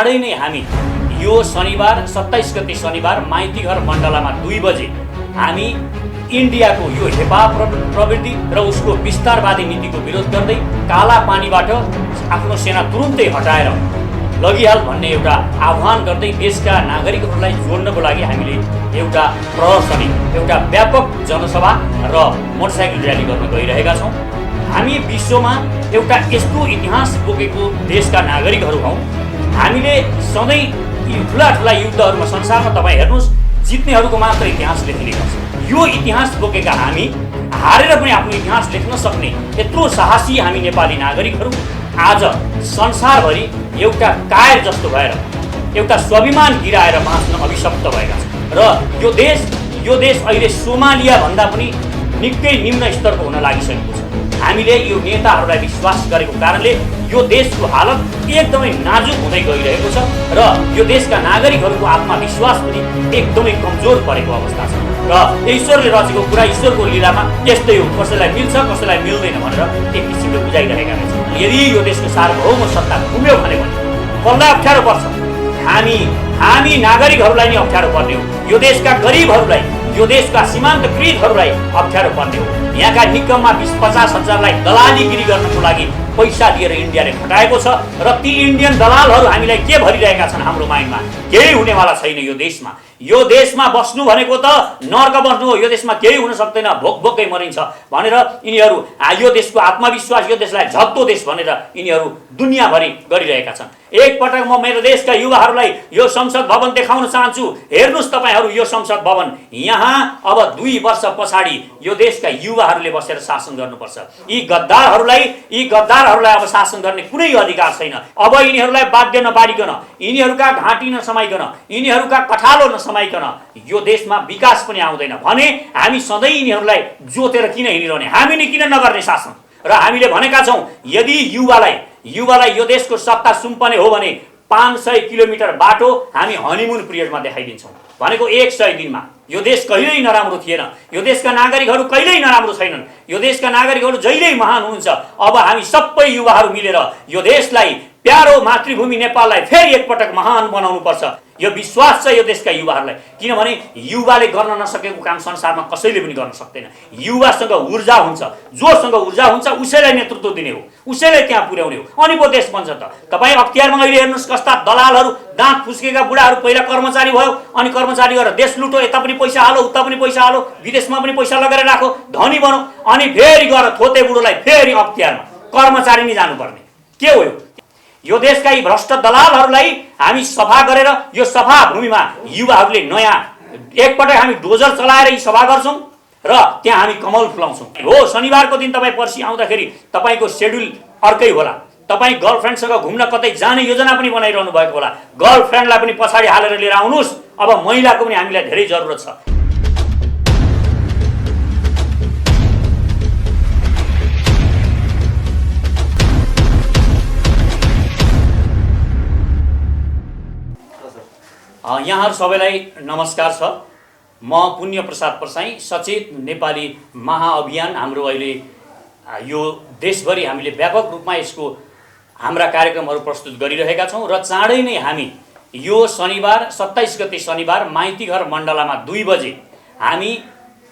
चाँडै नै हामी यो शनिबार 27 गते शनिबार माइतीघर मण्डलामा 2 बजे हामी इन्डियाको यो हेपा प्रवृत्ति र उसको विस्तारवादी नीतिको विरोध गर्दै काला पानीबाट आफ्नो सेना तुरुन्तै हटाएर लगिहाल भन्ने एउटा आह्वान गर्दै देशका नागरिकहरूलाई जोड्नको लागि हामीले एउटा प्रदर्शनी, एउटा व्यापक जनसभा र मोटरसाइकल र्याली गर्न गइरहेका छौँ। हामी विश्वमा एउटा यस्तो इतिहास बोकेको देशका नागरिकहरू हौँ। हामीले सधैँ यी ठुला युद्धहरूमा संसारमा तपाईँ हेर्नुहोस्, जित्नेहरूको मात्र इतिहास लेखिने गर्छ। यो इतिहास बोकेका हामी हारेर पनि आफ्नो इतिहास लेख्न सक्ने यत्रो साहसी हामी नेपाली नागरिकहरू आज संसारभरि एउटा कायर जस्तो भएर एउटा स्वाभिमान गिराएर बाँच्न अभिशप्त भएका छन्। र यो देश अहिले सोमालिया भन्दा पनि निकै निम्न स्तरको हुन लागिसकेको छ। हामीले यो नेताहरूलाई विश्वास गरेको कारणले यो देशको हालत एकदमै नाजुक हुँदै गइरहेको छ र यो देशका नागरिकहरूको आत्मविश्वास पनि एकदमै कमजोर परेको अवस्था छ। र ईश्वरले रचेको कुरा, ईश्वरको लीलामा यस्तै हो, कसैलाई मिल्छ कसैलाई मिल्दैन भनेर एक किसिमले बुझाइरहेका छन्। यदि यो देशको सार्वभौम सत्ता घुम्यो भने कसलाई अप्ठ्यारो पर्छ? हामी नागरिकहरूलाई नै अप्ठ्यारो पर्ने हो। यो देशका गरिबहरूलाई, यो देशका सीमान्तकृतहरूलाई अप्ठ्यारो पर्ने हो। यहाँका निकममा 20-50 हजारलाई दलालीगिरी गर्नको लागि पैसा दिएर इन्डियाले खटाएको छ र ती इन्डियन दलालहरू हामीलाई के भरिरहेका छन्? हाम्रो माइन्डमा केही हुनेवाला छैन। यो देशमा बस्नु भनेको त नर्क बस्नु हो। यो देशमा केही हुन सक्दैन, भोकै मरिन्छ भनेर यिनीहरू यो देशको आत्मविश्वास, यो देशलाई झत्तो देश भनेर यिनीहरू दुनियाँभरि गरिरहेका छन्। एकपटक म मेरो देशका युवाहरूलाई यो संसद भवन देखाउन चाहन्छु। हेर्नुहोस् तपाईँहरू, यो संसद भवन यहाँ अब 2 वर्ष पछाडि यो देशका युवाहरूले बसेर शासन गर्नुपर्छ। यी गद्दारहरूलाई अब शासन गर्ने कुनै अधिकार छैन। अब यिनीहरूलाई बाध्य नपारिकन, यिनीहरूका घाँटी नसमाइकन, यिनीहरूका कठालो नसमाइकन यो देशमा विकास पनि आउँदैन भने हामी सधैँ यिनीहरूलाई जोतेर किन हिँडिरहने? हामी नै किन नगर्ने शासन? र हामीले भनेका छौँ, यदि युवालाई यो देशको सत्ता सुम्पने हो भने 500 किलोमिटर बाटो हामी हनीमुन पिरियडमा देखाइदिन्छौँ। भनेको 100 दिनमा। यो देश कहिल्यै नराम्रो थिएन। यो देशका नागरिकहरू कहिल्यै नराम्रो छैनन्। यो देशका नागरिकहरू जहिल्यै महान हुनुहुन्छ। अब हामी सबै युवाहरू मिलेर यो देशलाई, प्यारो मातृभूमि नेपाललाई फेरि एकपटक महान बनाउनुपर्छ। यो विश्वास छ यो देशका युवाहरूलाई। किनभने युवाले गर्न नसकेको काम संसारमा कसैले पनि गर्न सक्दैन। युवासँग ऊर्जा हुन्छ, जोसँग ऊर्जा हुन्छ उसैलाई नेतृत्व दिने हो, उसैलाई त्यहाँ पुर्याउने हो, अनि पो देश बन्छ त। तपाईँ अख्तियारमा अहिले हेर्नुहोस्, कस्ता दलालहरू, दाँत फुस्केका बुढाहरू पहिला कर्मचारी भयो, अनि कर्मचारी गरेर देश लुटो, यता पनि पैसा हालो, उता पनि पैसा हालो, विदेशमा पनि पैसा लगाएर राखो, धनी बनो, अनि फेरि गएर थोते बुढोलाई फेरि अख्तियारमा कर्मचारी नै जानुपर्ने। के हो यो देशका यी भ्रष्ट दलालहरूलाई हामी सफा गरेर यो सफा भूमिमा युवाहरूले नयाँ एकपटक हामी डोजर चलाएर यी सफा गर्छौँ र त्यहाँ हामी कमल फुलाउँछौँ। हो, शनिबारको दिन तपाईँ पर्सि आउँदाखेरि तपाईँको सेड्युल अर्कै होला। तपाईँ गर्लफ्रेन्डसँग घुम्न कतै जाने योजना पनि बनाइरहनु भएको होला। गर्लफ्रेन्डलाई पनि पछाडि हालेर लिएर आउनुहोस्। अब महिलाको पनि हामीलाई धेरै जरुरत छ। यहाँहरू सबैलाई नमस्कार छ। म पुण्य प्रसाद प्रसाई, सचेत नेपाली महाअभियान हाम्रो अहिले यो देशभरि हामीले व्यापक रूपमा यसको हाम्रा कार्यक्रमहरू प्रस्तुत गरिरहेका छौँ र चाँडै नै हामी यो शनिबार 27 गते शनिबार माइतीघर मण्डलामा 2 बजे हामी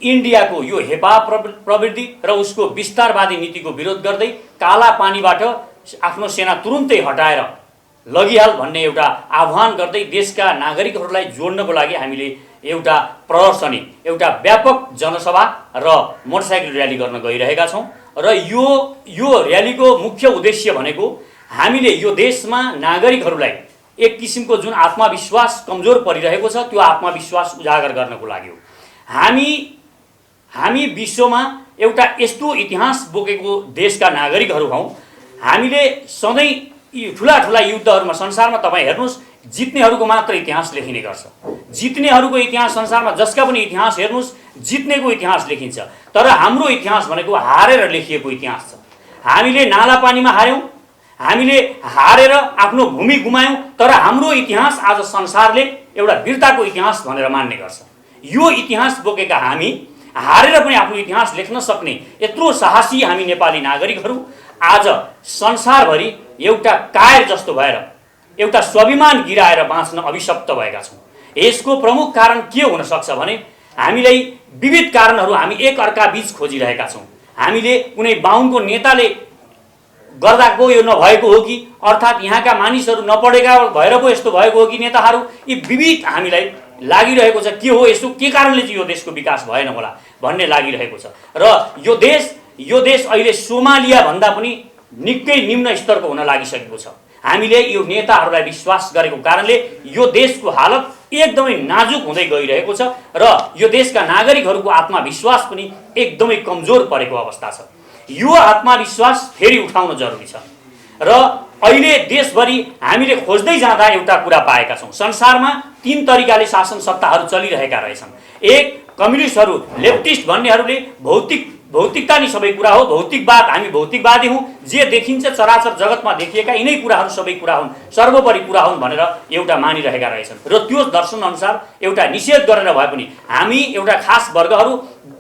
इन्डियाको यो हेपा प्रवृत्ति र उसको विस्तारवादी नीतिको विरोध गर्दै काला पानीबाट आफ्नो सेना तुरुन्तै हटाएर लगिहाल भन्ने एउटा आह्वान गर्दै देशका नागरिकहरूलाई जोड्नको लागि हामीले एउटा प्रदर्शनी, एउटा व्यापक जनसभा र मोटरसाइकल र्याली गर्न गइरहेका छौँ। र यो र्यालीको मुख्य उद्देश्य भनेको हामीले यो देशमा नागरिकहरूलाई एक किसिमको जुन आत्मविश्वास कमजोर परिरहेको छ त्यो आत्मविश्वास उजागर गर्नको लागि हो। हामी विश्वमा एउटा यस्तो इतिहास बोकेको देशका नागरिकहरू हौँ। हामीले सधैँ यी ठुला युद्धहरूमा संसारमा तपाईँ हेर्नुहोस्, जित्नेहरूको मात्र इतिहास लेखिने गर्छ। जित्नेहरूको इतिहास संसारमा जसका पनि इतिहास हेर्नुहोस्, जित्नेको इतिहास लेखिन्छ। तर हाम्रो इतिहास भनेको हारेर लेखिएको इतिहास छ। हामीले नाला पानीमा हार्यौँ, हामीले हारेर आफ्नो भूमि गुमायौँ। तर हाम्रो इतिहास आज संसारले एउटा वीरताको इतिहास भनेर मान्ने गर्छ। यो इतिहास बोकेका हामी हारेर पनि आफ्नो इतिहास लेख्न सक्ने यत्रो साहसी हामी नेपाली नागरिकहरू आज संसारभरि एउटा कायर जस्तो भएर एउटा स्वाभिमान गिराएर बाँच्न अभिशप्त भएका छौँ। यसको प्रमुख कारण के हुन सक्छ भने हामीलाई विविध कारणहरू हामी एक अर्का बीच खोजिरहेका छौँ। हामीले कुनै बाहुनको नेताले गर्दाको यो नभएको हो कि, अर्थात् यहाँका मानिसहरू नपढेका भएर पो यस्तो भएको हो कि नेताहरू, यी विविध हामीलाई लागिरहेको छ के हो यस्तो, के कारणले चाहिँ यो देशको विकास भएन होला भन्ने लागिरहेको छ। र यो देश अहिले सोमालिया भन्दा पनि निकै निम्न स्तरको हुन लागिसकेको छ। हामीले यो नेताहरूलाई विश्वास गरेको कारणले यो देशको हालत एकदमै नाजुक हुँदै गइरहेको छ र यो देशका नागरिकहरूको आत्मविश्वास पनि एकदमै कमजोर परेको अवस्था छ। यो आत्मविश्वास फेरि उठाउन जरुरी छ र अहिले देशभरि हामीले खोज्दै जाँदा एउटा कुरा पाएका छौँ। संसारमा 3 तरिकाले शासन सत्ताहरू चलिरहेका रहेछन्। एक, कम्युनिस्टहरू लेफ्टिस्ट भन्नेहरूले भौतिकता नै सबै कुरा हो, भौतिकवाद, हामी भौतिकवादी हौँ, जे देखिन्छ चराचर जगतमा देखिएका यिनै कुराहरू सबै कुरा हुन्, सर्वोपरि कुरा हुन् भनेर एउटा मानिरहेका रहेछन्। र त्यो दर्शन अनुसार एउटा निषेध गरेर भए पनि हामी एउटा खास वर्गहरू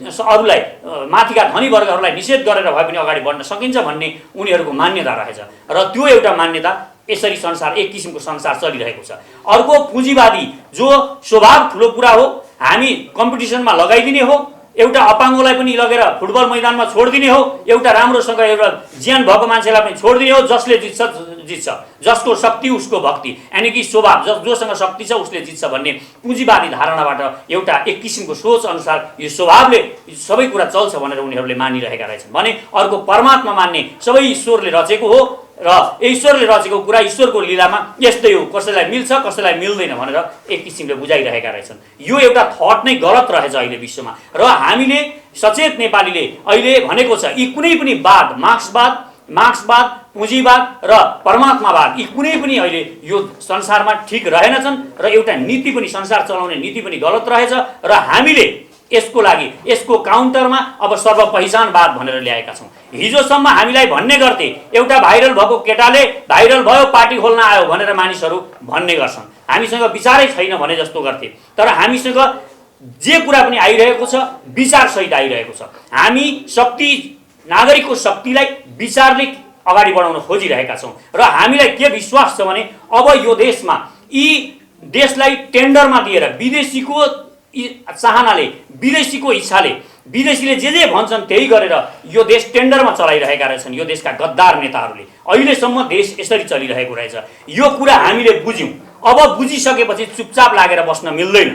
अरूलाई, माथिका धनी वर्गहरूलाई निषेध गरेर भए पनि अगाडि बढ्न सकिन्छ भन्ने उनीहरूको मान्यता रहेछ र त्यो एउटा मान्यता यसरी संसार, एक किसिमको संसार चलिरहेको छ। अर्को पुँजीवादी, जो स्वभाव ठुलो कुरा हो, हामी कम्पिटिसनमा लगाइदिने हो, एउटा अपाङ्गोलाई पनि लगेर फुटबल मैदानमा छोडिदिने हो, एउटा राम्रोसँग एउटा ज्यान भएको मान्छेलाई पनि छोडिदिने हो, जसले जित्छ, जसको शक्ति उसको भक्ति, यानि कि स्वभाव, जोसँग शक्ति छ उसले जित्छ भन्ने पुँजीवादी धारणाबाट एउटा एक किसिमको सोच अनुसार यो स्वभावले सबै कुरा चल्छ भनेर उनीहरूले मानिरहेका रहेछन् भने अर्को परमात्मा मान्ने, सबै ईश्वरले रचेको हो र ईश्वरले रचेको कुरा ईश्वरको लीलामा यस्तै हो, कसैलाई मिल्छ कसैलाई मिल्दैन भनेर एक किसिमले बुझाइरहेका रहेछन्। यो एउटा थट नै गलत रहेछ अहिले विश्वमा र हामीले सचेत नेपालीले अहिले भनेको छ यी कुनै पनि वाद, मार्क्सवाद, पुँजीवाद र परमात्मावाद, यी कुनै पनि अहिले यो संसारमा ठिक रहेनछन् र एउटा नीति पनि, संसार चलाउने नीति पनि गलत रहेछ र हामीले यसको लागि, यसको काउन्टरमा अब सर्वपहिचानवाद भनेर ल्याएका छौँ। हिजोसम्म हामीलाई भन्ने गर्थे एउटा भाइरल भएको केटाले भाइरल भयो पार्टी खोल्न आयो भनेर मानिसहरू भन्ने गर्छन्, हामीसँग विचारै छैन भने जस्तो गर्थे। तर हामीसँग जे कुरा पनि आइरहेको छ विचारसहित आइरहेको छ। हामी शक्ति, नागरिकको शक्तिलाई विचारले अगाडि बढाउन खोजिरहेका छौँ र हामीलाई के विश्वास छ भने अब यो देशमा यी देशलाई टेन्डरमा दिएर विदेशीको चाहनाले, विदेशीको इच्छाले, विदेशीले जे भन्छन् त्यही गरेर यो देश टेन्डरमा चलाइरहेका रहेछन् यो देशका गद्दार नेताहरूले। अहिलेसम्म देश यसरी चलिरहेको रहेछ। यो कुरा हामीले बुझ्यौँ। अब बुझिसकेपछि चुपचाप लागेर बस्न मिल्दैन।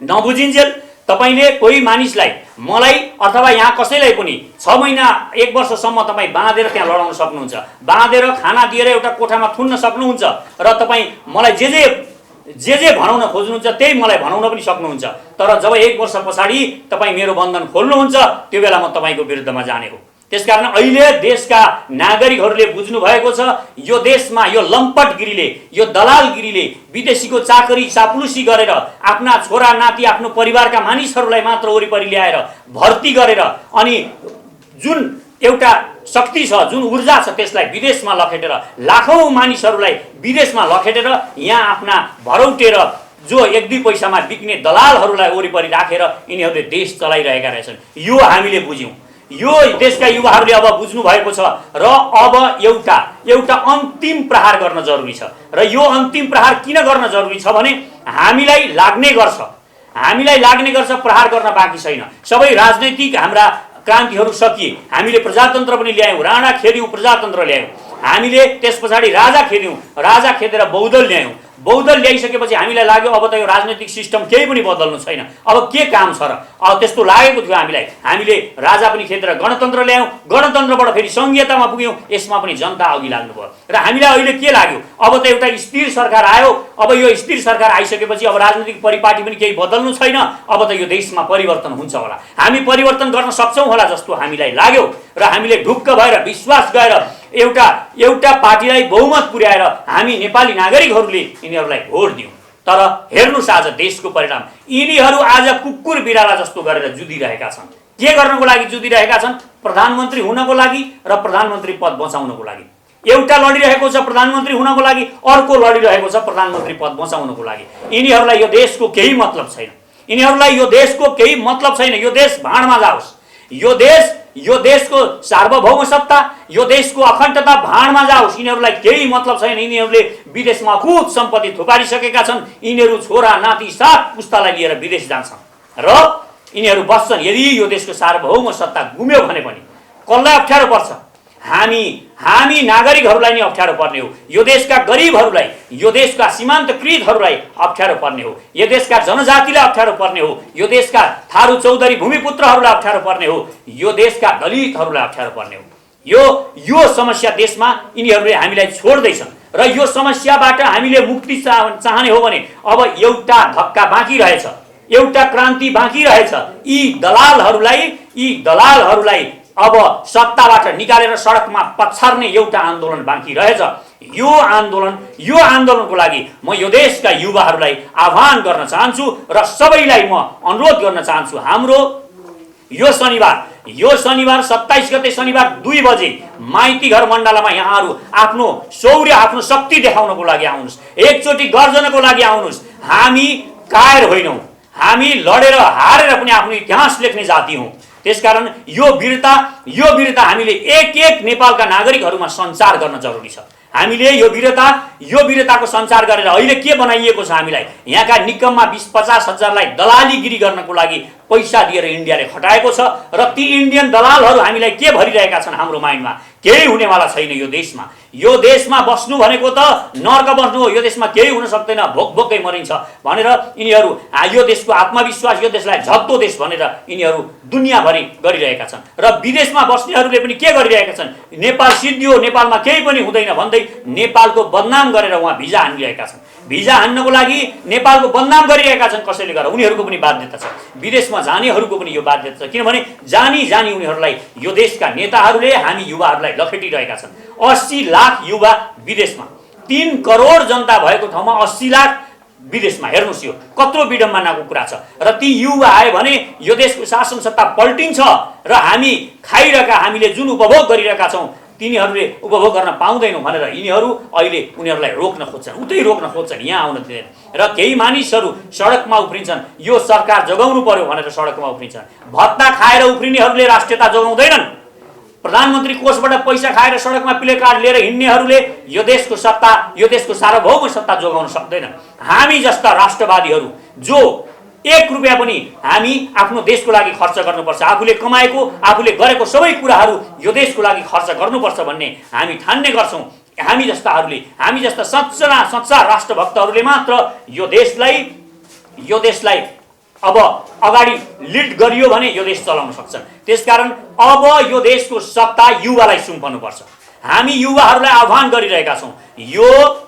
नबुझिन्जेल तपाईले कोही मानिसलाई, मलाई अथवा यहाँ कसैलाई पनि 6 महिना 1 वर्षसम्म तपाईँ बाँधेर त्यहाँ लडाउन सक्नुहुन्छ, बाँधेर खाना दिएर एउटा कोठामा थुन्न सक्नुहुन्छ र तपाईँ मलाई जे भनाउन खोज्नुहुन्छ त्यही मलाई भनाउन पनि सक्नुहुन्छ। तर जब 1 वर्ष पछाडि तपाईँ मेरो बन्धन खोल्नुहुन्छ त्यो बेला म तपाईँको विरुद्धमा जाने हो। त्यसकारण अहिले देशका नागरिकहरूले बुझ्नु भएको छ यो देशमा यो लम्पटगिरीले, यो दलालगिरीले विदेशीको चाकरी चाप्लुसी गरेर आफ्ना छोरा नाति, आफ्नो परिवारका मानिसहरूलाई मात्र वरिपरि ल्याएर भर्ती गरेर अनि जुन एउटा शक्ति छ, जुन ऊर्जा छ त्यसलाई विदेशमा लखेटेर लाखौं मानिसहरूलाई विदेशमा लखेटेर यहाँ आफ्ना भरौटेर जो 1-2 पैसामा बिक्ने दलालहरूलाई वरिपरि राखेर यिनीहरूले देश चलाइरहेका रहेछन्। यो हामीले बुझ्यौँ। यो देशका युवाहरूले अब बुझ्नु भएको छ र अब एउटा अन्तिम प्रहार गर्न जरुरी छ। र यो अन्तिम प्रहार किन गर्न जरुरी छ भने हामीलाई लाग्ने गर्छ प्रहार गर्न बाँकी छैन। सबै राजनैतिक हाम्रा क्रान्तिहरू सकिए, हामीले प्रजातन्त्र पनि ल्यायौँ, राणा खेद्यौँ, प्रजातन्त्र ल्यायौँ, हामीले त्यस पछाडि राजा खेद्यौँ, राजा खेदेर बहुदल ल्यायौँ, बहुदल ल्याइसकेपछि हामीलाई लाग्यो अब त यो राजनैतिक सिस्टम केही पनि बदल्नु छैन, अब के काम छ र, अब त्यस्तो लागेको थियो हामीलाई। हामीले राजा पनि खेदेर गणतन्त्र ल्यायौँ, गणतन्त्रबाट फेरि संघीयतामा पुग्यौँ, यसमा पनि जनता अघि लाग्नु भयो र हामीलाई अहिले के लाग्यो अब त एउटा स्थिर सरकार आयो, अब यो स्थिर सरकार आइसकेपछि अब राजनीतिक परिपाटी पनि केही बदल्नु छैन, अब त यो देशमा परिवर्तन हुन्छ होला, हामी परिवर्तन गर्न सक्छौँ होला जस्तो हामीलाई लाग्यो र हामीले ढुक्क भएर विश्वास गरेर एउटा पार्टीलाई बहुमत पुर्याएर हामी नेपाली नागरिकहरूले यिनीहरूलाई भोट दियौँ। तर हेर्नुस् आज देशको परिणाम, यिनीहरू आज कुकुर बिराला जस्तो गरेर जुधिरहेका छन्। के गर्नको लागि जुधिरहेका छन्? प्रधानमन्त्री हुनको लागि र प्रधानमन्त्री पद बचाउनको लागि। एउटा लडिरहेको छ प्रधानमन्त्री हुनको लागि, अर्को लडिरहेको छ प्रधानमन्त्री पद बचाउनको लागि। यिनीहरूलाई यो देशको केही मतलब छैन, यिनीहरूलाई यो देशको केही मतलब छैन। यो देश भाँडमा जाओस्, यो देशको सार्वभौम सत्ता, यो देशको अखण्डता भाँडमा जाओस्, यिनीहरूलाई केही मतलब छैन। यिनीहरूले विदेशमा अखुत सम्पत्ति थुपारिसकेका छन्। यिनीहरू छोरा नाति 7 पुस्तालाई लिएर विदेश जान्छन् र यिनीहरू बस्छन्। यदि यो देशको सार्वभौम सत्ता गुम्यो भने पनि कसलाई अप्ठ्यारो पर्छ? हामी नागरिकहरूलाई नै अप्ठ्यारो पर्ने हो। यो देशका गरिबहरूलाई, यो देशका सीमान्तकृतहरूलाई अप्ठ्यारो पर्ने हो। यो देशका जनजातिलाई अप्ठ्यारो पर्ने हो। यो देशका थारू चौधरी भूमिपुत्रहरूलाई अप्ठ्यारो पर्ने हो। यो देशका दलितहरूलाई अप्ठ्यारो पर्ने हो। यो समस्या देशमा यिनीहरूले हामीलाई छोड्दैछन् र यो समस्याबाट हामीले मुक्ति चाहने हो भने अब एउटा धक्का बाँकी रहेछ, एउटा क्रान्ति बाँकी रहेछ। यी दलालहरूलाई अब सत्ताबाट निकालेर सडकमा पछार्ने एउटा आन्दोलन बाँकी रहेछ। यो आन्दोलनको लागि म यो देशका युवाहरूलाई आह्वान गर्न चाहन्छु र सबैलाई म अनुरोध गर्न चाहन्छु। हाम्रो यो शनिबार 27 गते शनिबार 2 बजे माइती घर मण्डलामा यहाँहरू आफ्नो शौर्य, आफ्नो शक्ति देखाउनको लागि आउनुहोस्। एकचोटि गर्जनको लागि आउनुहोस्। हामी कायर होइनौँ। हामी लडेर हारेर पनि आफ्नो इतिहास लेख्ने जाति हौँ। त्यसकारण यो वीरता हामीले एक नेपालका नागरिकहरूमा सञ्चार गर्न जरुरी छ। हामीले यो वीरताको सञ्चार गरेर अहिले के बनाइएको छ? हामीलाई यहाँका निकममा 20-50 हजारलाई दलालीगिरी गर्नको लागि पैसा दिएर इन्डियाले खटाएको छ र ती इन्डियन दलालहरू हामीलाई के भरिरहेका छन्? हाम्रो माइन्डमा केही हुनेवाला छैन। यो देशमा बस्नु भनेको त नर्क बस्नु हो। यो देशमा केही हुन सक्दैन, भोकै मरिन्छ भनेर यिनीहरू यो देशको आत्मविश्वास, यो देशलाई झत्तो देश भनेर यिनीहरू दुनियाँभरि गरिरहेका छन्। र विदेशमा बस्नेहरूले पनि के गरिरहेका छन्? नेपाल सिद्धियो, नेपालमा केही पनि हुँदैन भन्दै नेपालको बदनाम गरेर उहाँ भिजा हानिरहेका छन्। भिजा हान्नको लागि नेपालको बदनाम गरिरहेका छन्। कसैले गरेर उनीहरूको पनि बाध्यता छ। विदेशमा जानेहरूको पनि यो बाध्यता छ। किनभने जानी उनीहरूलाई यो देशका नेताहरूले हामी युवाहरूलाई लखेटिरहेका छन्। 80 लाख युवा विदेशमा, 3 करोड जनता भएको ठाउँमा 80 लाख विदेशमा। हेर्नुहोस् यो कत्रो विडम्बनाको कुरा छ। र ती युवा आए भने यो देशको शासन सत्ता पल्टिन्छ र हामी खाइरहेका, हामीले जुन उपभोग गरिरहेका छौँ तिनीहरूले उपभोग गर्न पाउँदैनौँ भनेर उनीहरूलाई रोक्न खोज्छन्, रोक्न खोज्छन्, यहाँ आउन दिँदैन। र केही मानिसहरू सडकमा उफ्रिन्छन्। यो सरकार जगाउनु पर्यो भनेर सडकमा उफ्रिन्छन्। भत्ता खाएर उफ्रिनेहरूले राष्ट्रियता जोगाउँदैनन्। प्रधानमन्त्री कोषबाट पैसा खाएर सडकमा प्ले कार्ड लिएर हिँड्नेहरूले यो देशको सार्वभौम सत्ता जोगाउन सक्दैनन्। हामी जस्ता राष्ट्रवादीहरू जो 1 रुपैयाँ पनि हामी आफ्नो देशको लागि खर्च गर्नुपर्छ, आफूले कमाएको, आफूले गरेको सबै कुराहरू यो देशको लागि खर्च गर्नुपर्छ भन्ने हामी ठान्ने गर्छौँ। हामी जस्ता सच्चा राष्ट्रभक्तहरूले मात्र यो देशलाई अब अगाडि लिड गरियो भने यो देश चलाउन सक्छन्। त्यसकारण अब यो देशको सत्ता युवालाई सुम्पनुपर्छ। हामी युवाहरूलाई आह्वान गरिरहेका छौँ।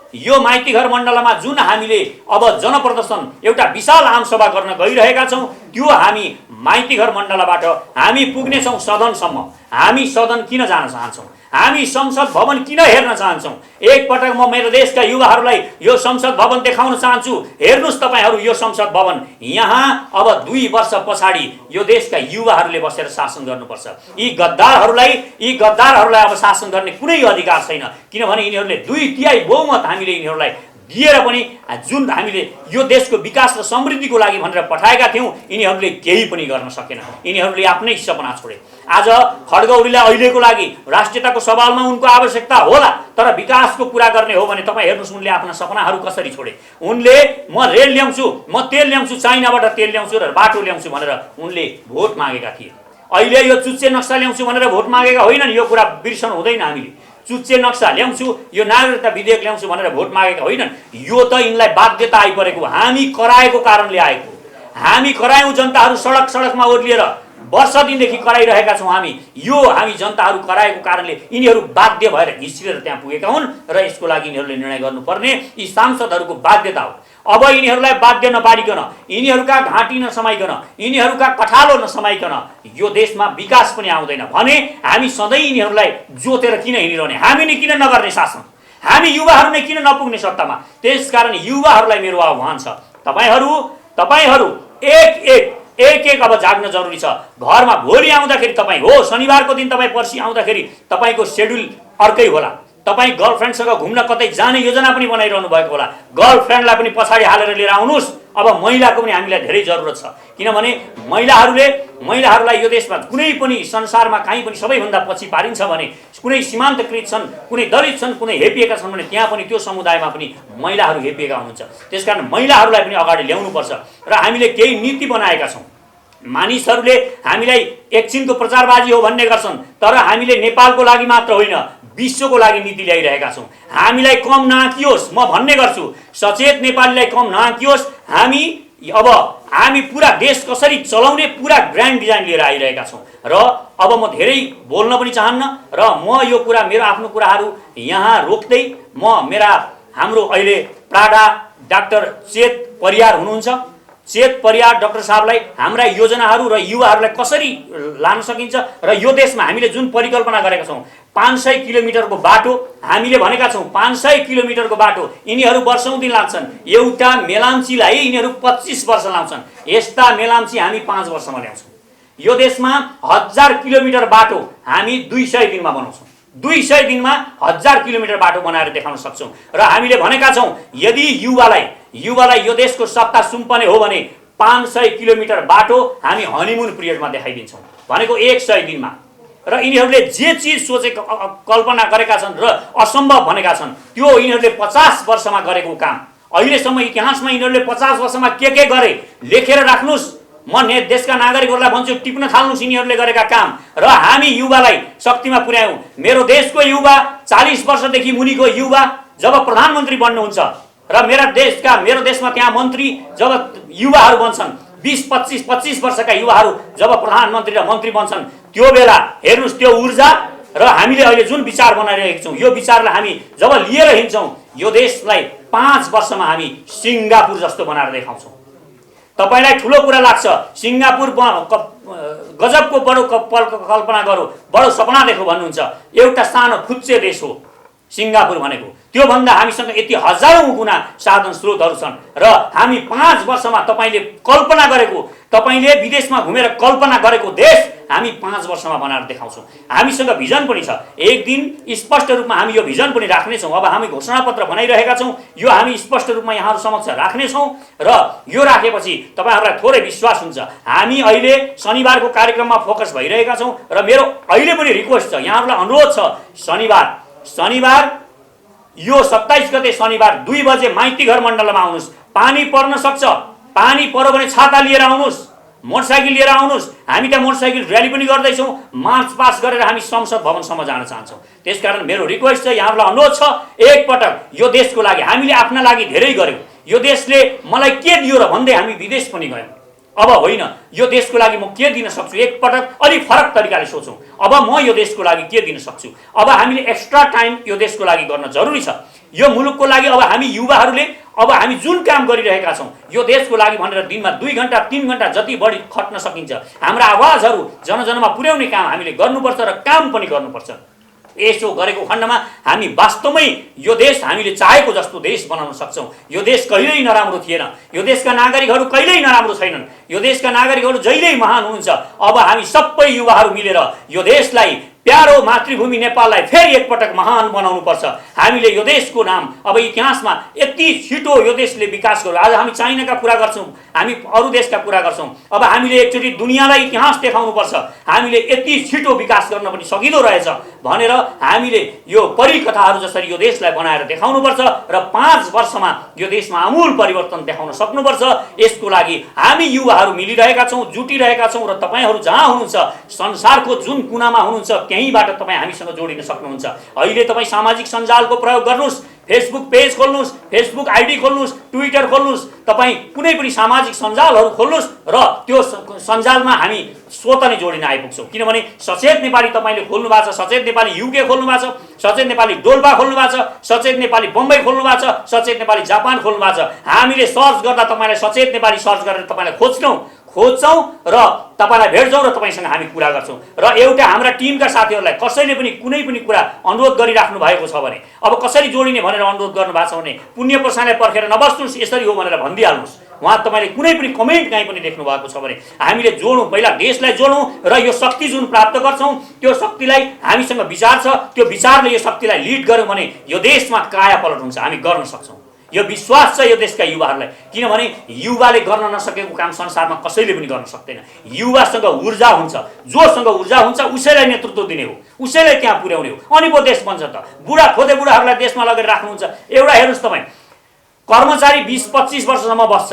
यो माइती घर मण्डलमा जुन हामीले अब जनप्रदर्शन, एउटा विशाल आमसभा गर्न गइरहेका छौँ, त्यो हामी माइती घर मण्डलबाट हामी पुग्नेछौँ सदनसम्म। हामी सदन किन जान चाहन्छौँ? हामी संसद भवन किन हेर्न चाहन्छौँ? एकपटक म मेरो देशका युवाहरूलाई यो संसद भवन देखाउन चाहन्छु। हेर्नुहोस् तपाईँहरू, यो संसद भवन यहाँ अब 2 वर्ष पछाडि यो देशका युवाहरूले बसेर शासन गर्नुपर्छ। यी गद्दारहरूलाई अब शासन गर्ने कुनै अधिकार छैन। किनभने यिनीहरूले 2/3 बहुमत हामीले यिनीहरूलाई दिएर पनि जुन हामीले यो देशको विकास र समृद्धिको लागि भनेर पठाएका थियौँ, यिनीहरूले केही पनि गर्न सकेन। यिनीहरूले आफ्नै सपना छोडे। आज खड्गौलीलाई अहिलेको लागि राष्ट्रियताको सवालमा उनको आवश्यकता होला, तर विकासको कुरा गर्ने हो भने तपाईँ हेर्नुहोस् उनले आफ्ना सपनाहरू कसरी छोडे। उनले म रेल ल्याउँछु, म तेल ल्याउँछु, चाइनाबाट तेल ल्याउँछु र बाटो ल्याउँछु भनेर उनले भोट मागेका थिए। अहिले यो चुच्चे नक्सा ल्याउँछु भनेर भोट मागेका होइनन्। यो कुरा बिर्सनु हुँदैन। हामीले चुच्चे नक्सा ल्याउँछु, यो नागरिकता विधेयक ल्याउँछु भनेर भोट मागेका होइनन्। यो त यिनलाई बाध्यता आइपरेको, हामी कराएको कारणले आएको। हामी करायौँ, जनताहरू सडकमा ओर्लिएर वर्ष दिनदेखि कराइरहेका छौँ। हामी जनताहरू कराएको कारणले यिनीहरू बाध्य भएर घिसिएर त्यहाँ पुगेका हुन् र यसको लागि यिनीहरूले निर्णय गर्नुपर्ने यी सांसदहरूको बाध्यता हो। अब यिनीहरूलाई बाध्य नपारिकन, यिनीहरूका घाँटी नसमाइकन, यिनीहरूका कठालो नसमाइकन यो देशमा विकास पनि आउँदैन भने हामी सधैँ यिनीहरूलाई जोतेर किन हिँडिरहने? हामी नै किन नगर्ने शासन? हामी युवाहरू नै किन नपुग्ने सत्तामा? त्यसकारण युवाहरूलाई मेरो आह्वान छ, तपाईहरू एक अब जाग्न जरुरी छ। घरमा भोलि आउँदाखेरि तपाईँ हो, शनिबारको दिन तपाईँ पर्सि आउँदाखेरि तपाईँको सेड्युल अर्कै होला। तपाईँ गर्लफ्रेन्डसँग घुम्न कतै जाने योजना पनि बनाइरहनु भएको होला, गर्लफ्रेन्डलाई पनि पछाडि हालेर लिएर आउनुहोस्। अब महिलाको पनि हामीलाई धेरै जरुरत छ, किनभने महिलाहरूलाई यो देशमा कुनै पनि संसारमा कहीँ पनि सबैभन्दा पछि पारिन्छ भने, कुनै सीमान्तकृत छन्, कुनै दलित छन्, कुनै हेपिएका छन् भने त्यहाँ पनि त्यो समुदायमा पनि महिलाहरू हेपिएका हुनुहुन्छ। त्यसकारण महिलाहरूलाई पनि अगाडि ल्याउनुपर्छ र हामीले केही नीति बनाएका छौँ। मानिसहरूले हामीलाई एकछिनको प्रचारबाजी हो भन्ने गर्छन्, तर हामीले नेपालको लागि मात्र होइन विश्वको लागि नीति ल्याइरहेका छौँ। हामीलाई कम नआँकियोस्, म भन्ने गर्छु, सचेत नेपालीलाई कम नआँकियोस्। हामी पुरा देश कसरी चलाउने पुरा ग्रान्ड डिजाइन लिएर आइरहेका छौँ र अब म धेरै बोल्न पनि चाहन्न र म यो कुरा मेरो आफ्नो कुराहरू यहाँ रोक्दै हाम्रो अहिले प्राडा डाक्टर चेत परियार हुनुहुन्छ, चेत परियार डाक्टर साहबलाई हाम्रा योजनाहरू र युवाहरूलाई कसरी लान सकिन्छ र यो देशमा हामीले जुन परिकल्पना गरेका छौँ 500 किलोमिटरको बाटो हामीले भनेका छौँ, 500 किलोमिटरको बाटो यिनीहरू वर्षौं दिन लाग्छन्। एउटा मेलाम्चीलाई यिनीहरू 25 वर्ष लाउँछन्, यस्ता मेलाम्ची हामी 5 वर्षमा ल्याउँछौँ। यो देशमा 1000 किलोमिटर बाटो हामी 200 दिनमा बनाउँछौँ। 200 दिनमा 1000 किलोमिटर बाटो बनाएर देखाउन सक्छौँ र हामीले भनेका छौँ यदि युवालाई यो देशको सत्ता सुम्पने हो भने 500 किलोमिटर बाटो हामी हनीमुन पिरियडमा देखाइदिन्छौँ भनेको 100 दिनमा। र यिनीहरूले जे चिज सोचेको कल्पना गरेका छन् र असम्भव भनेका छन् त्यो यिनीहरूले 50 वर्षमा गरेको काम अहिलेसम्म इतिहासमा यिनीहरूले 50 वर्षमा के गरे लेखेर राख्नुस्। म देशका नागरिकहरूलाई भन्छु टिप्न थाल्नुस् यिनीहरूले गरेका काम र हामी युवालाई शक्तिमा पुर्यायौँ। मेरो देशको युवा 40 वर्षदेखि मुनिको युवा जब प्रधानमन्त्री बन्नुहुन्छ र मेरो देशमा त्यहाँ मन्त्री जब युवाहरू बन्छन् 20-25 वर्षका युवाहरू जब प्रधानमन्त्री र मन्त्री बन्छन् त्यो बेला हेर्नुस् त्यो ऊर्जा र हामीले अहिले जुन विचार बनाइरहेका छौँ यो विचारलाई हामी जब लिएर हिँड्छौँ यो देशलाई 5 वर्षमा हामी सिङ्गापुर जस्तो बनाएर देखाउँछौँ। तपाईलाई ठुलो कुरा लाग्छ सिङ्गापुर गजबको बडो कल्पना गरौँ, बडो सपना देखो भन्नुहुन्छ, एउटा सानो फुच्चे देश हो सिङ्गापुर भनेको। त्यो भन्दा हामीसँग यति हजारौं गुना साधन स्रोतहरू छन् र हामी 5 वर्षमा तपाईले विदेशमा घुमेर कल्पना गरेको देश हामी 5 वर्षमा बनाएर देखाउँछौँ। हामीसँग भिजन पनि छ, एक दिन स्पष्ट रूपमा हामी यो भिजन पनि राख्नेछौँ। अब हामी घोषणापत्र बनाइरहेका छौँ, यो हामी स्पष्ट रूपमा यहाँहरू समक्ष राख्नेछौँ र यो राखेपछि तपाईहरूलाई थोरै विश्वास हुन्छ। हामी अहिले शनिबारको कार्यक्रममा फोकस भइरहेका छौँ र मेरो अहिले पनि रिक्वेस्ट छ, यहाँहरूलाई अनुरोध छ, शनिबार यो 27 गते शनिबार 2 बजे माइती घर मण्डलमा आउनुहोस्। पानी पर्न सक्छ, पानी पर्यो भने छाता लिएर आउनुहोस्, मोटरसाइकल लिएर आउनुहोस्। हामी त्यहाँ मोटरसाइकल र्याली पनि गर्दैछौँ, मार्च पास गरेर हामी संसद भवनसम्म जान चाहन्छौँ। त्यसकारण मेरो रिक्वेस्ट छ, यहाँहरूलाई अनुरोध छ, एकपटक यो देशको लागि हामीले आफ्ना लागि धेरै गर्यौँ, यो देशले मलाई के दियो र भन्दै हामी विदेश पनि गयौँ। अब होइन, यो देशको लागि म के दिन सक्छु एकपटक अलि फरक तरिकाले सोचौँ। अब म यो देशको लागि के दिन सक्छु, अब हामीले एक्स्ट्रा टाइम यो देशको लागि गर्न जरुरी छ। यो मुलुकको लागि अब हामी युवाहरूले अब हामी जुन काम गरिरहेका छौँ यो देशको लागि भनेर दिनमा 2 घण्टा 3 घण्टा जति बढी खट्न सकिन्छ, हाम्रा आवाजहरू जनजनमा पुर्याउने काम हामीले गर्नुपर्छ र काम पनि गर्नुपर्छ। यसो गरेको खण्डमा हामी वास्तवमै यो देश हामीले चाहेको जस्तो देश बनाउन सक्छौँ। यो देश कहिल्यै नराम्रो थिएन, यो देशका नागरिकहरू कहिल्यै नराम्रो छैनन्, यो देशका नागरिकहरू जहिल्यै महान हुनुहुन्छ। अब हामी सबै युवाहरू मिलेर यो देशलाई प्यारो मातृभूमि नेपाललाई फेरि एकपटक महान बनाउनु पर्छ। हामीले यो देशको नाम अब इतिहासमा यति छिटो यो देशले विकास गर्यो। आज हामी चाइनाका कुरा गर्छौँ, हामी अरू देशका कुरा गर्छौँ, अब हामीले एकचोटि दुनियाँलाई इतिहास देखाउनु पर्छ। हामीले यति छिटो विकास गर्न पनि सकिँदो रहेछ भनेर हामीले यो परिकथाहरू जसरी यो देशलाई बनाएर देखाउनु पर्छ र 5 वर्षमा यो देशमा आमूल परिवर्तन देखाउन सक्नुपर्छ। यसको लागि हामी युवाहरू मिलिरहेका छौँ, जुटिरहेका छौँ र तपाईँहरू जहाँ हुनुहुन्छ, संसारको जुन कुनामा हुनुहुन्छ त्यहीँबाट तपाईँ हामीसँग जोडिन सक्नुहुन्छ। अहिले तपाईँ सामाजिक सञ्जालको प्रयोग गर्नुहोस्, फेसबुक पेज खोल्नुहोस्, फेसबुक आइडी खोल्नुहोस्, ट्विटर खोल्नुहोस्, तपाईँ कुनै पनि सामाजिक सञ्जालहरू खोल्नुहोस् र त्यो सञ्जालमा हामी स्वतः नै जोडिन आइपुग्छौँ। किनभने सचेत नेपाली तपाईँले खोल्नु भएको छ, सचेत नेपाली युके खोल्नु भएको छ, सचेत नेपाली डोल्पा खोल्नु भएको छ, सचेत नेपाली बम्बई खोल्नु भएको छ, सचेत नेपाली जापान खोल्नु भएको छ। हामीले सर्च गर्दा तपाईँलाई सचेत नेपाली सर्च गरेर तपाईँलाई खोज्छौँ र तपाईलाई भेट्छौँ र तपाईँसँग हामी कुरा गर्छौँ। र एउटा हाम्रा टिमका साथीहरूलाई कसैले पनि कुनै पनि कुरा अनुरोध गरिराख्नु भएको छ भने, अब कसरी जोडिने भनेर अनुरोध गर्नु भएको छ भने पुण्य प्रसादलाई पर्खेर नबस्नुहोस्, यसरी हो भनेर भनिदिइहाल्नुहोस्। उहाँ तपाईँले कुनै पनि कमेन्ट कहीँ पनि देख्नु भएको छ भने हामीले जोडौँ, पहिला देशलाई जोडौँ र यो शक्ति जुन प्राप्त गर्छौँ त्यो शक्तिलाई हामीसँग विचार छ, त्यो विचारले यो शक्तिलाई लिड गर्यौँ भने यो देशमा काया पलट हुन्छ, हामी गर्न सक्छौँ। यो विश्वास छ यो देशका युवाहरूलाई, किनभने युवाले गर्न नसकेको काम संसारमा कसैले पनि गर्न सक्दैन। युवासँग ऊर्जा हुन्छ, जोसँग ऊर्जा हुन्छ उसैलाई नेतृत्व दिने हो, उसैलाई त्यहाँ पुर्याउने हो, अनि पो देश बन्छ त। बुढा खोदे बुढाहरूलाई देशमा लगेर राख्नुहुन्छ। एउटा हेर्नुहोस् तपाईँ, कर्मचारी 20-25 वर्षसम्म बस्छ,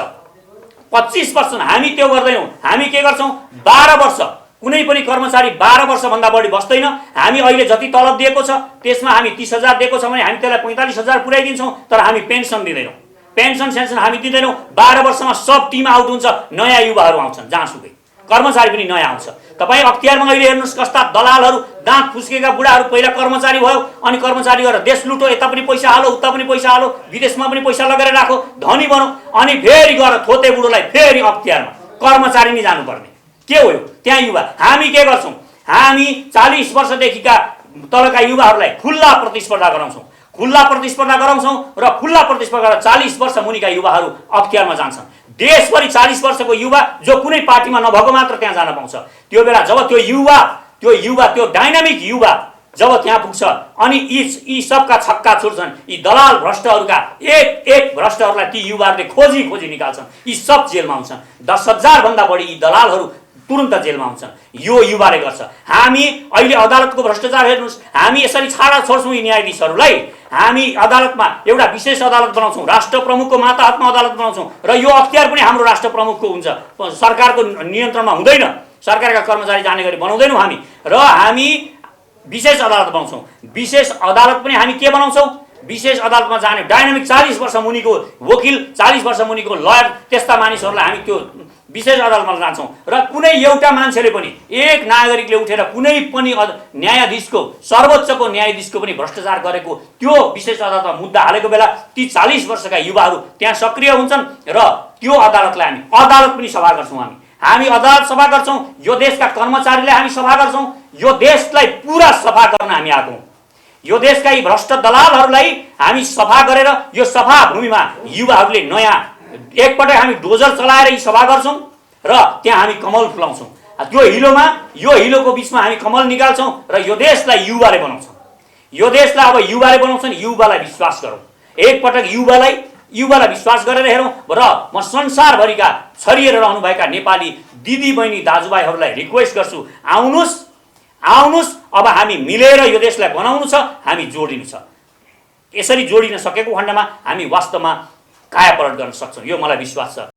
25 वर्ष हामी त्यो गर्दैनौँ। हामी के गर्छौँ, 12 वर्ष, कुनै पनि कर्मचारी 12 वर्षभन्दा बढी बस्दैन। हामी अहिले जति तलब दिएको छ त्यसमा हामी 30,000 दिएको छ भने हामी त्यसलाई 45,000 पुर्याइदिन्छौँ, तर हामी पेन्सन दिँदैनौँ। पेन्सन सेन्सन हामी दिँदैनौँ। 12 वर्षमा सब टिम आउट हुन्छ, नयाँ युवाहरू आउँछन्, जहाँसुकै कर्मचारी पनि नयाँ आउँछ। तपाईँ अख्तियारमा अहिले हेर्नुहोस् कस्ता दलालहरू, दाँत फुस्केका बुढाहरू पहिला कर्मचारी भयो, अनि कर्मचारी गरेर देश लुटो, यता पनि पैसा हालो, उता पनि पैसा हालो, विदेशमा पनि पैसा लगेर राखो, धनी बनो, अनि फेरि गएर थोते बुढोलाई फेरि अख्तियारमा कर्मचारी नै जानुपर्ने। के हो यो? त्यहाँ युवा। हामी के गर्छौँ, हामी 40 वर्षदेखिका तलका युवाहरूलाई खुल्ला प्रतिस्पर्धा गराउँछौँ, खुल्ला प्रतिस्पर्धा गराउँछौँ र खुल्ला प्रतिस्पर्धा गरेर 40 वर्ष मुनिका युवाहरू अख्तियारमा जान्छन्। देशभरि 40 वर्षको युवा जो कुनै पार्टीमा नभएको मात्र त्यहाँ जान पाउँछ। त्यो बेला जब त्यो युवा त्यो डाइनामिक युवा जब त्यहाँ पुग्छ, अनि यी सबका छक्का छुट्छन्। यी दलाल भ्रष्टहरूका एक भ्रष्टहरूलाई ती युवाहरूले खोजी निकाल्छन्, यी सब जेलमा आउँछन्। 10,000 भन्दा बढी यी दलालहरू तुरन्त जेलमा आउँछन्। यो युवाले गर्छ। हामी अहिले अदालतको भ्रष्टाचार हेर्नुहोस्, हामी यसरी छाडा छोड्छौँ यी न्यायाधीशहरूलाई। हामी अदालतमा एउटा विशेष अदालत बनाउँछौँ, राष्ट्र प्रमुखको माताहतमा अदालत बनाउँछौँ, र यो अख्तियार पनि हाम्रो राष्ट्र प्रमुखको हुन्छ, सरकारको नियन्त्रणमा हुँदैन। सरकारका कर्मचारी जाने गरी बनाउँदैनौँ हामी, र हामी विशेष अदालत बनाउँछौँ। विशेष अदालत पनि हामी के बनाउँछौँ, विशेष अदालतमा जाने डाइनामिक 40 वर्ष मुनिको वकिल, 40 वर्ष मुनिको लयर, त्यस्ता मानिसहरूलाई हामी त्यो विशेष अदालतमा जान्छौँ। र कुनै एउटा मान्छेले पनि, एक नागरिकले उठेर कुनै पनि न्यायाधीशको, सर्वोच्चको न्यायाधीशको पनि भ्रष्टाचार गरेको त्यो विशेष अदालतमा मुद्दा हालेको बेला ती 40 वर्षका युवाहरू त्यहाँ सक्रिय हुन्छन्, र त्यो अदालतलाई अदालत पनि सभा गर्छौँ। हामी अदालत सभा गर्छौँ, यो देशका कर्मचारीलाई हामी सभा गर्छौँ, यो देशलाई पुरा सफा गर्न हामी आएको हौँ। यो देशका यी भ्रष्ट दलालहरूलाई हामी सफा गरेर यो सफा भूमिमा युवाहरूले नयाँ एकपटक हामी डोजर चलाएर यी सभा गर्छौँ, र त्यहाँ हामी कमल फुलाउँछौँ। त्यो हिलोको बिचमा हामी कमल निकाल्छौँ, र यो देशलाई युवाले बनाउँछौँ। यो देशलाई अब युवाले बनाउँछन्। युवालाई विश्वास गरौँ, एकपटक युवालाई विश्वास गरेर हेरौँ। र म संसारभरिका छरिएर रहनुभएका नेपाली दिदी बहिनी दाजुभाइहरूलाई रिक्वेस्ट गर्छु, आउनुहोस्, अब हामी मिलेर यो देशलाई बनाउनु छ, हामी जोडिनु छ। यसरी जोडिन सकेको खण्डमा हामी वास्तवमा कायापलट गर्न सक्छौँ, यो मलाई विश्वास छ।